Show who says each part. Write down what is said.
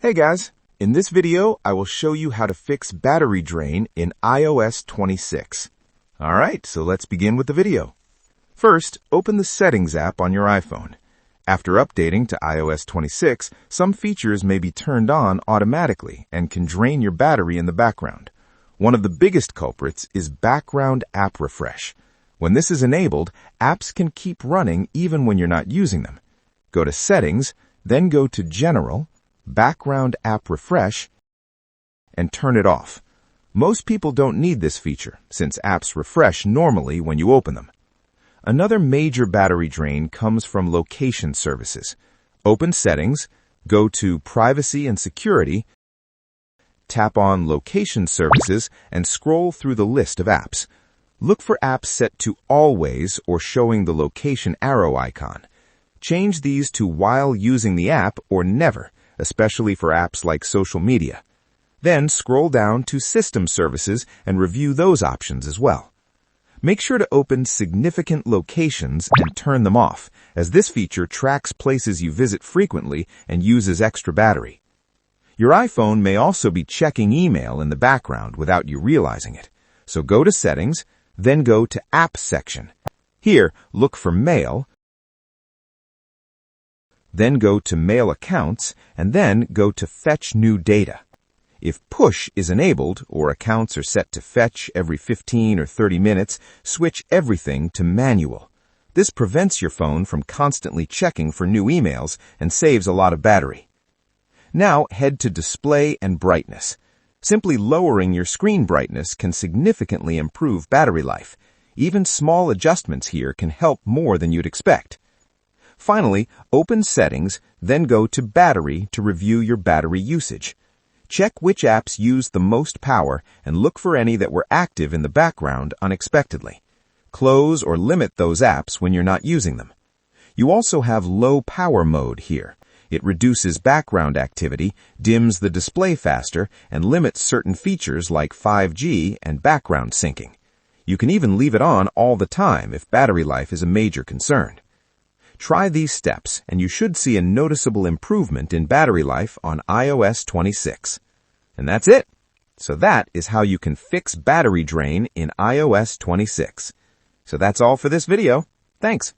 Speaker 1: Hey guys, in this video I will show you how to fix battery drain in iOS 26. Alright, so let's begin with the video. First, open the Settings app on your iPhone. After updating to iOS 26, some features may be turned on automatically and can drain your battery in the background. One of the biggest culprits is background app refresh. When this is enabled, apps can keep running even when you're not using them. Go to Settings, then go to General, Background App Refresh, and turn it off. Most people don't need this feature, since apps refresh normally when you open them. Another major battery drain comes from location services. Open Settings, go to Privacy and Security, tap on Location Services, and scroll through the list of apps. Look for apps set to Always or showing the location arrow icon. Change these to while using the app or never, especially for apps like social media. Then scroll down to System Services and review those options as well. Make sure to open Significant Locations and turn them off, as this feature tracks places you visit frequently and uses extra battery. Your iPhone may also be checking email in the background without you realizing it. So go to Settings, then go to Apps section. Here, look for Mail, then go to Mail Accounts, and then go to Fetch New Data. If Push is enabled, or accounts are set to fetch every 15 or 30 minutes, switch everything to Manual. This prevents your phone from constantly checking for new emails and saves a lot of battery. Now head to Display and Brightness. Simply lowering your screen brightness can significantly improve battery life. Even small adjustments here can help more than you'd expect. Finally, open Settings, then go to Battery to review your battery usage. Check which apps use the most power and look for any that were active in the background unexpectedly. Close or limit those apps when you're not using them. You also have Low Power Mode here. It reduces background activity, dims the display faster, and limits certain features like 5G and background syncing. You can even leave it on all the time if battery life is a major concern. Try these steps, and you should see a noticeable improvement in battery life on iOS 26. And that's it. So that is how you can fix battery drain in iOS 26. So that's all for this video. Thanks.